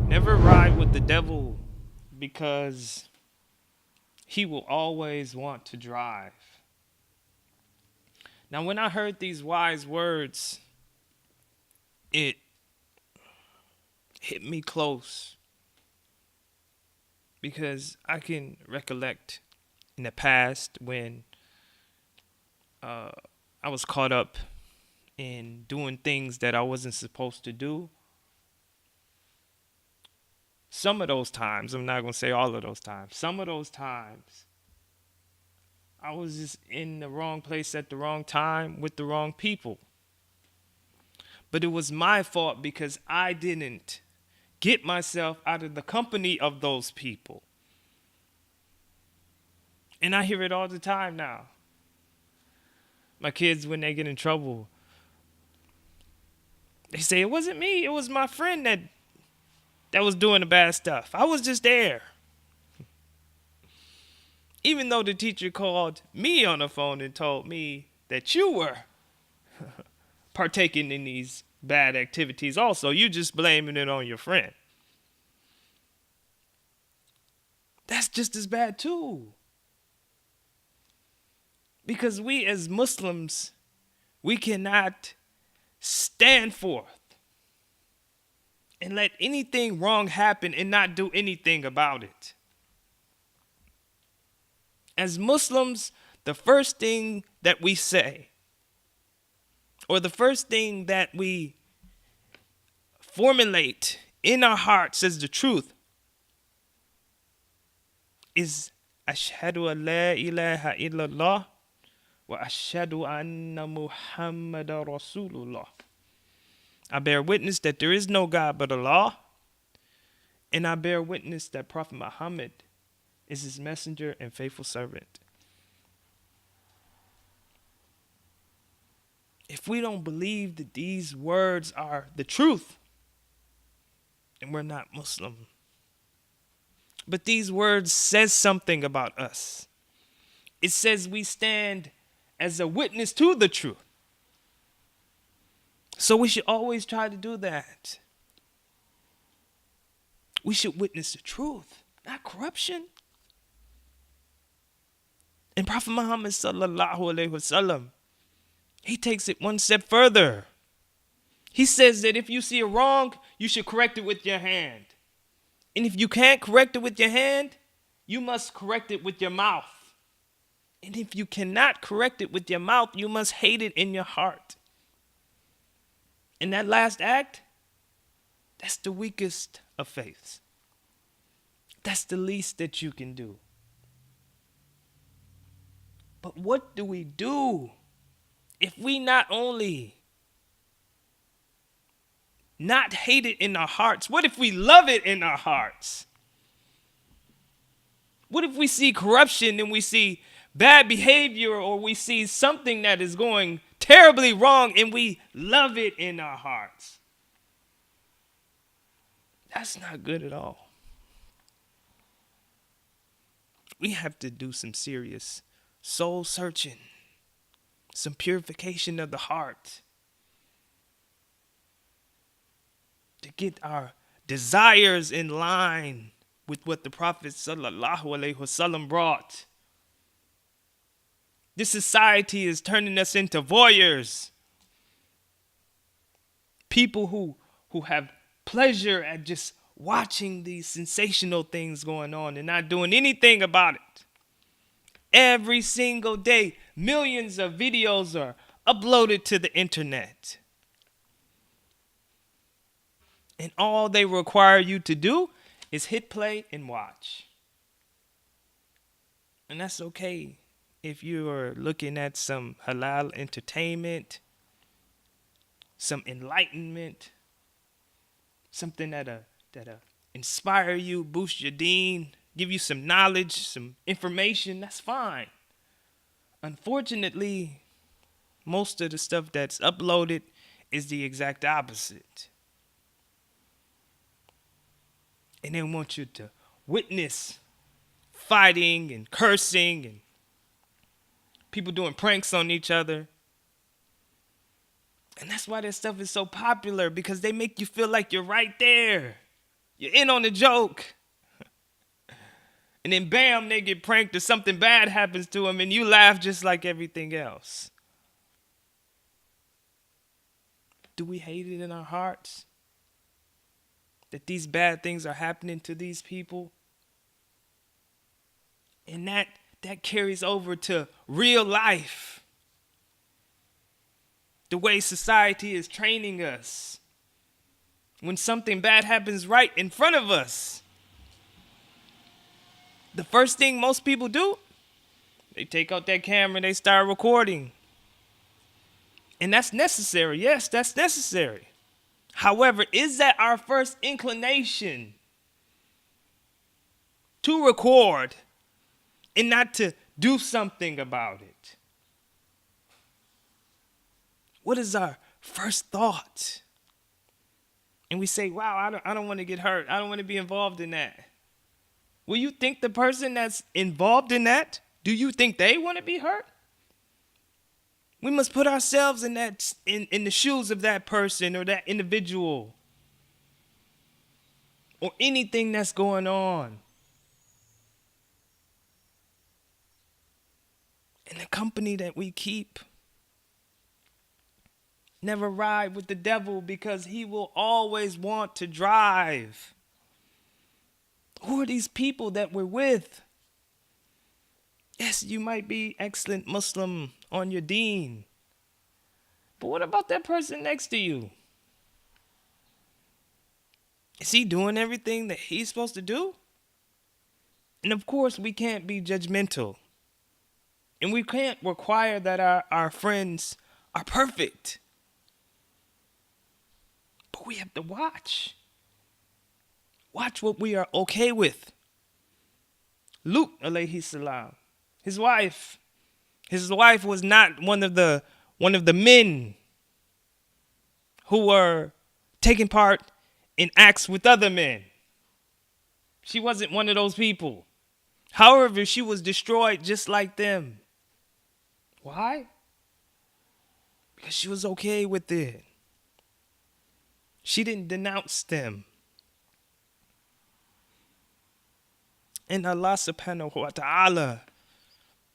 Never ride with the devil because he will always want to drive. Now, when I heard these wise words, it hit me close because I can recollect in the past when uh, I was caught up in doing things that I wasn't supposed to do. Some of those times, I'm not going to say all of those times, some of those times, I was just in the wrong place at the wrong time with the wrong people. But it was my fault because I didn't get myself out of the company of those people. And I hear it all the time now. My kids, when they get in trouble, they say, it wasn't me, it was my friend that was doing the bad stuff. I was just there. Even though the teacher called me on the phone and told me that you were partaking in these bad activities also, you just blaming it on your friend. That's just as bad too. Because we as Muslims, we cannot stand forth and let anything wrong happen and not do anything about it. As Muslims, the first thing that we say, or the first thing that we formulate in our hearts as the truth, is Ashhadu an la ilaha illallah wa ashhadu anna Muhammadan Rasulullah. I bear witness that there is no God but Allah, and I bear witness that Prophet Muhammad is his messenger and faithful servant. If we don't believe that these words are the truth, then we're not Muslim. But these words says something about us. It says we stand as a witness to the truth. So we should always try to do that. We should witness the truth, not corruption. And Prophet Muhammad sallallahu alaihi wasallam, he takes it one step further. He says that if you see a wrong, you should correct it with your hand. And if you can't correct it with your hand, you must correct it with your mouth. And if you cannot correct it with your mouth, you must hate it in your heart. And that last act, that's the weakest of faiths. That's the least that you can do. But what do we do if we not only not hate it in our hearts? What if we love it in our hearts? What if we see corruption and we see bad behavior, or we see something that is going terribly wrong and we love it in our hearts? That's not good at all. We have to do some serious soul searching, some purification of the heart, to get our desires in line with what the Prophet sallallahu alaihi wasallam brought. This society is turning us into voyeurs. People who have pleasure at just watching these sensational things going on and not doing anything about it. Every single day, millions of videos are uploaded to the internet. And all they require you to do is hit play and watch. And that's okay if you are looking at some halal entertainment, some enlightenment, something that'll inspire you, boost your deen, give you some knowledge, some information. That's fine. Unfortunately, most of the stuff that's uploaded is the exact opposite. And they want you to witness fighting and cursing and people doing pranks on each other. And that's why this stuff is so popular, because they make you feel like you're right there. You're in on the joke. And then bam, they get pranked or something bad happens to them and you laugh just like everything else. Do we hate it in our hearts that these bad things are happening to these people? And that carries over to real life. The way society is training us. When something bad happens right in front of us, the first thing most people do, they take out that camera and they start recording. And that's necessary. Yes, that's necessary. However, is that our first inclination to record and not to do something about it? What is our first thought? And we say, wow, I don't want to get hurt. I don't want to be involved in that. Will you think the person that's involved in that, do you think they want to be hurt? We must put ourselves in the shoes of that person or that individual or anything that's going on. And the company that we keep. Never ride with the devil because he will always want to drive. Who are these people that we're with? Yes, you might be excellent Muslim on your deen. But what about that person next to you? Is he doing everything that he's supposed to do? And of course, we can't be judgmental. And we can't require that our friends are perfect. But we have to watch. Watch what we are okay with. Lut alayhi salam, his wife was not one of the men who were taking part in acts with other men. She wasn't one of those people. However, she was destroyed just like them. Why? Because she was okay with it. She didn't denounce them. And Allah subhanahu wa ta'ala,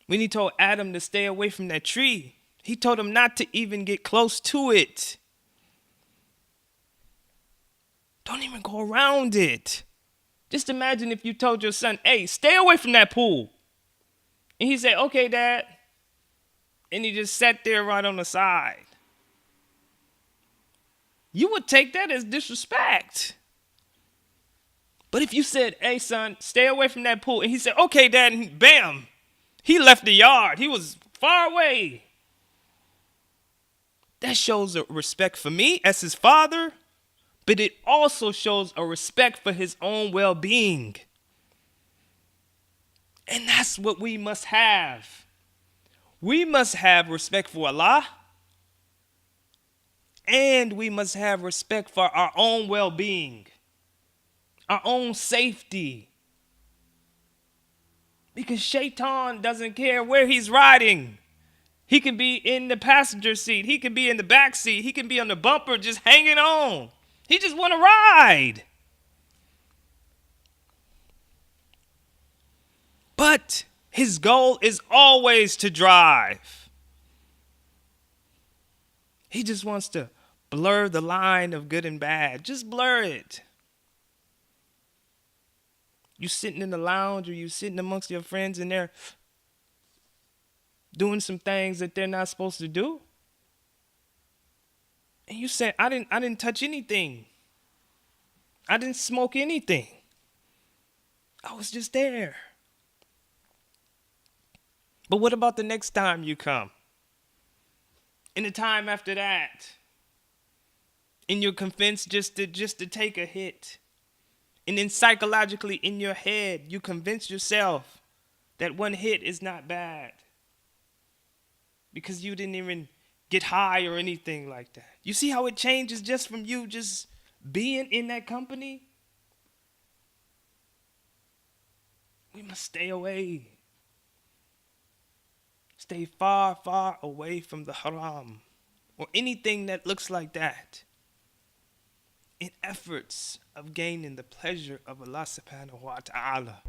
when he told Adam to stay away from that tree, he told him not to even get close to it. Don't even go around it. Just imagine if you told your son, hey, stay away from that pool. And he said, okay, Dad. And he just sat there right on the side. You would take that as disrespect. But if you said, hey, son, stay away from that pool. And he said, okay, Dad, and bam, he left the yard. He was far away. That shows a respect for me as his father, but it also shows a respect for his own well-being. And that's what we must have. We must have respect for Allah, and we must have respect for our own well-being, our own safety. Because Shaitan doesn't care where he's riding. He can be in the passenger seat. He can be in the back seat. He can be on the bumper just hanging on. He just want to ride. But his goal is always to drive. He just wants to blur the line of good and bad. Just blur it. You sitting in the lounge or you sitting amongst your friends and they're doing some things that they're not supposed to do. And you say, I didn't touch anything. I didn't smoke anything. I was just there. But what about the next time you come? And the time after that? And you're convinced just to take a hit. And then psychologically in your head, you convince yourself that one hit is not bad. Because you didn't even get high or anything like that. You see how it changes just from you just being in that company? We must stay away. Stay far, far away from the haram or anything that looks like that. in efforts of gaining the pleasure of Allah subhanahu wa ta'ala.